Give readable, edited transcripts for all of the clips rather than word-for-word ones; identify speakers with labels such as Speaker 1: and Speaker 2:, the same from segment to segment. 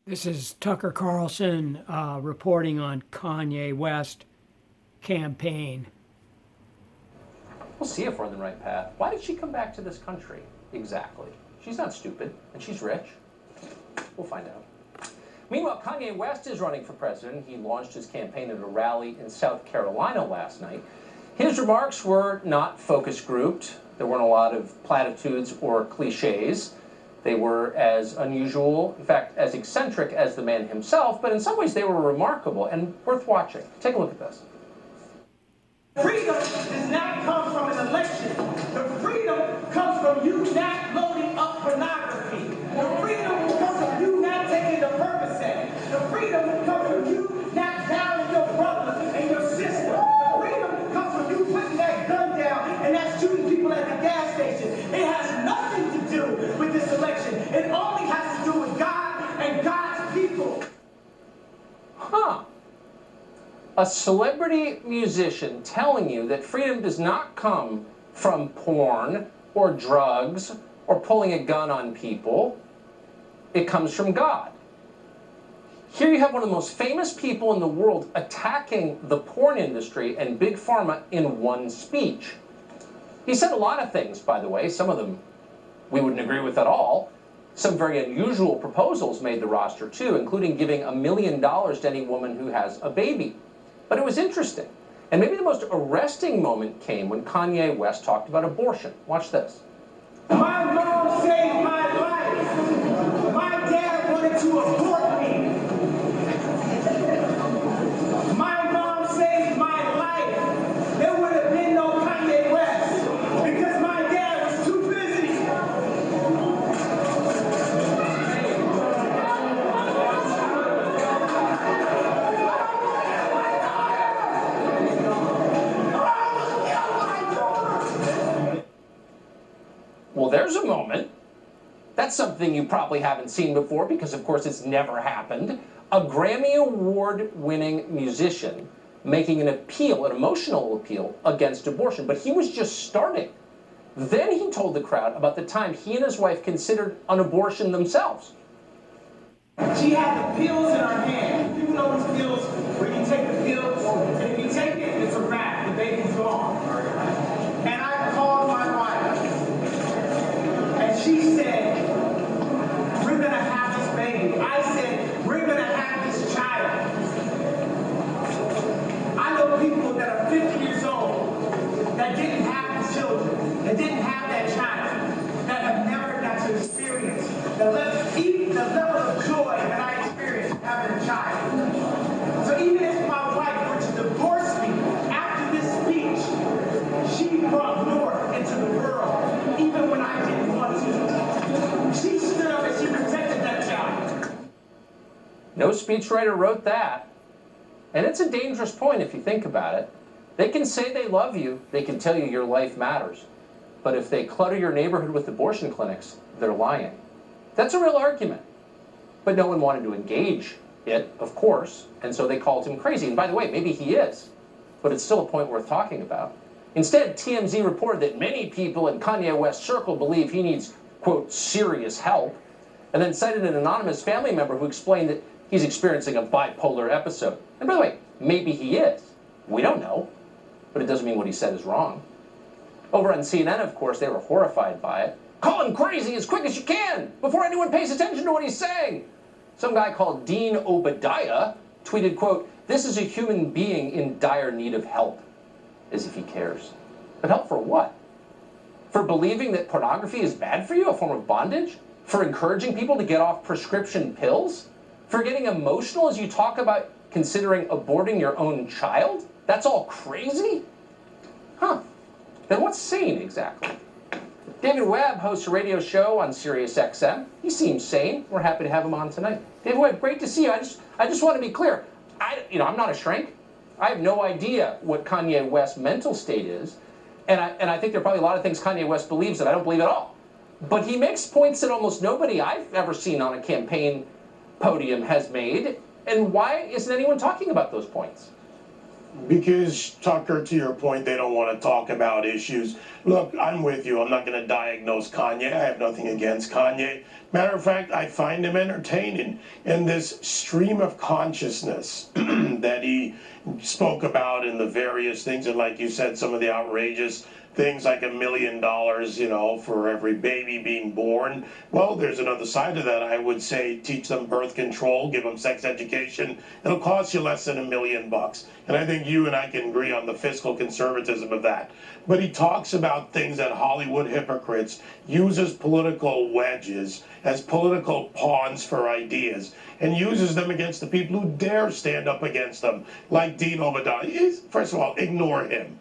Speaker 1: This is Tucker Carlson reporting on Kanye West campaign.
Speaker 2: We'll see if we're on the right path. Why did she come back to this country? Exactly. She's not stupid, and she's rich. We'll find out. Meanwhile, Kanye West is running for president. He launched his campaign at a rally in South Carolina last night. His remarks were not focus grouped. There weren't a lot of platitudes or cliches. They were as unusual, in fact, as eccentric as the man himself, but in some ways they were remarkable and worth watching. Take a look at this.
Speaker 3: Freedom does not come from an election. The freedom comes from you not loading up pornography. The freedom comes from you not taking the Percocet. The freedom comes from you not downing your brother and your sister. The freedom comes from you putting that gun down and not shooting people at the gas station. It has nothing to do with this election. It only has to do with God and God's people.
Speaker 2: Huh. A celebrity musician telling you that freedom does not come from porn or drugs or pulling a gun on people. It comes from God. Here you have one of the most famous people in the world attacking the porn industry and Big Pharma in one speech. He said a lot of things, by the way. Some of them we wouldn't agree with at all. Some very unusual proposals made the roster, too, including giving $1 million to any woman who has a baby. But it was interesting. And maybe the most arresting moment came when Kanye West talked about abortion. Watch this.
Speaker 3: My mom saved my life. My dad wanted to abort me. My mom saved my life. There would have been no Kanye West because my dad was too busy.
Speaker 2: Well, there's a moment. That's something you probably haven't seen before because, of course, it's never happened. A Grammy Award-winning musician making an appeal, an emotional appeal, against abortion. But he was just starting. Then he told the crowd about the time he and his wife considered an abortion themselves.
Speaker 3: She had the pills in her hand. You know these pills where you take the pills, and if you take it, it's a wrap. The baby's gone. And I called my wife, and she said, "We're gonna have this baby." I said, "We're gonna have this child." I know people that are 50 years old that didn't have these children, that didn't have that child, that have never got to experience the level of joy that I experienced having a child. So even if my wife were to divorce me after this speech, she brought North into the world, even when I didn't want to. She stood up and she protected that child.
Speaker 2: No speechwriter wrote that. And it's a dangerous point if you think about it. They can say they love you. They can tell you your life matters. But if they clutter your neighborhood with abortion clinics, they're lying. That's a real argument. But no one wanted to engage it, of course, and so they called him crazy. And by the way, maybe he is, but it's still a point worth talking about. Instead, TMZ reported that many people in Kanye West's circle believe he needs, quote, serious help, and then cited an anonymous family member who explained that he's experiencing a bipolar episode. And by the way, maybe he is. We don't know, but it doesn't mean what he said is wrong. Over on CNN, of course, they were horrified by it. Call him crazy as quick as you can, before anyone pays attention to what he's saying. Some guy called Dean Obadiah tweeted, quote, "This is a human being in dire need of help," as if he cares. But help for what? For believing that pornography is bad for you, a form of bondage? For encouraging people to get off prescription pills? For getting emotional as you talk about considering aborting your own child? That's all crazy? Huh. Then what's sane exactly? David Webb hosts a radio show on Sirius XM. He seems sane. We're happy to have him on tonight. David Webb, great to see you. I just want to be clear. I'm not a shrink. I have no idea what Kanye West's mental state is, and I think there are probably a lot of things Kanye West believes that I don't believe at all. But he makes points that almost nobody I've ever seen on a campaign podium has made. And why isn't anyone talking about those points?
Speaker 4: Because, Tucker, to your point, they don't want to talk about issues. Look, I'm with you. I'm not going to diagnose Kanye. I have nothing against Kanye. Matter of fact, I find him entertaining. And this stream of consciousness that he spoke about in the various things, and like you said, some of the outrageous things like $1 million, for every baby being born. Well, there's another side of that. I would say teach them birth control, give them sex education. It'll cost you less than $1 million. And I think you and I can agree on the fiscal conservatism of that. But he talks about things that Hollywood hypocrites use as political wedges, as political pawns for ideas, and uses them against the people who dare stand up against them, like Dean Obadiah. First of all, ignore him.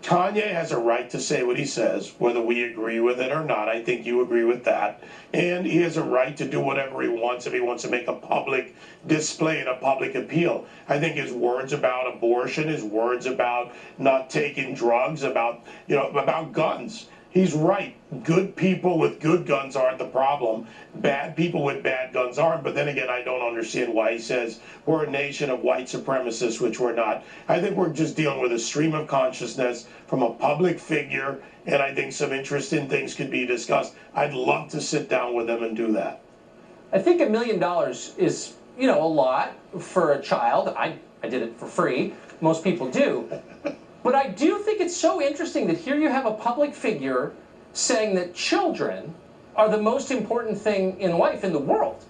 Speaker 4: Kanye has a right to say what he says, whether we agree with it or not. I think you agree with that. And he has a right to do whatever he wants if he wants to make a public display and a public appeal. I think his words about abortion, his words about not taking drugs, about guns. He's right. Good people with good guns aren't the problem. Bad people with bad guns aren't. But then again, I don't understand why he says we're a nation of white supremacists, which we're not. I think we're just dealing with a stream of consciousness from a public figure, and I think some interesting things could be discussed. I'd love to sit down with them and do that.
Speaker 2: I think $1 million is, a lot for a child. I did it for free. Most people do. But I do think it's so interesting that here you have a public figure saying that children are the most important thing in life in the world.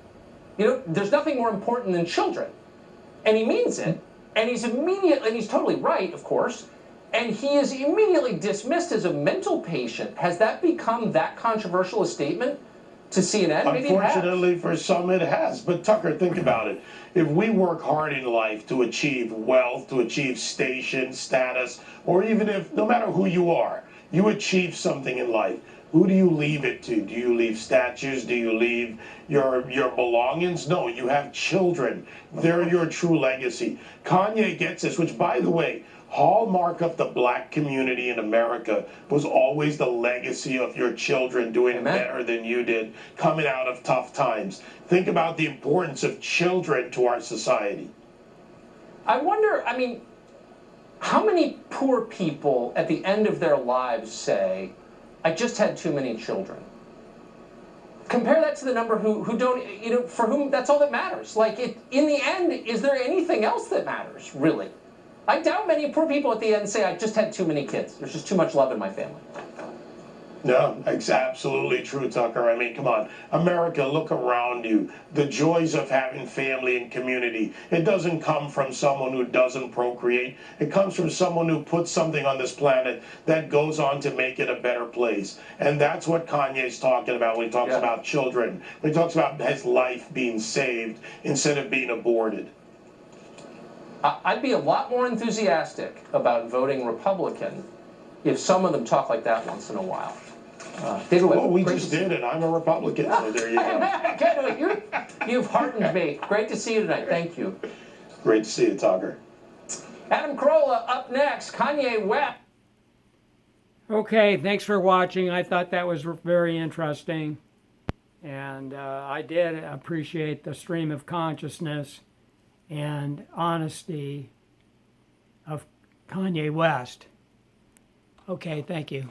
Speaker 2: There's nothing more important than children. And he means it. And he's totally right, of course. And he is immediately dismissed as a mental patient. Has that become that controversial a statement to CNN? Maybe
Speaker 4: Unfortunately, for some it has. But Tucker, think about it. If we work hard in life to achieve wealth, to achieve station, status, or even if, no matter who you are, you achieve something in life, who do you leave it to? Do you leave statues? Do you leave your belongings? No, you have children. They're your true legacy. Kanye gets this, which, by the way, hallmark of the black community in America was always the legacy of your children doing
Speaker 2: Amen.
Speaker 4: Better than you did, coming out of tough times. Think about the importance of children to our society.
Speaker 2: I wonder, how many poor people at the end of their lives say, I just had too many children? Compare that to the number who don't, for whom that's all that matters. In the end, is there anything else that matters, really? I doubt many poor people at the end say, I just had too many kids. There's just too much love in my family.
Speaker 4: No, it's absolutely true, Tucker. Come on. America, look around you. The joys of having family and community. It doesn't come from someone who doesn't procreate. It comes from someone who puts something on this planet that goes on to make it a better place. And that's what Kanye's talking about when he talks about children. When he talks about his life being saved instead of being aborted.
Speaker 2: I'd be a lot more enthusiastic about voting Republican if some of them talk like that once in a while. David Webb,
Speaker 4: Well, we just did it. I'm a Republican, so there you go.
Speaker 2: You've heartened me. Great to see you tonight. Thank you.
Speaker 4: Great to see you, Tucker.
Speaker 2: Adam Carolla up next. Kanye West.
Speaker 1: Okay, thanks for watching. I thought that was very interesting. And I did appreciate the stream of consciousness and honesty of Kanye West. Okay, thank you.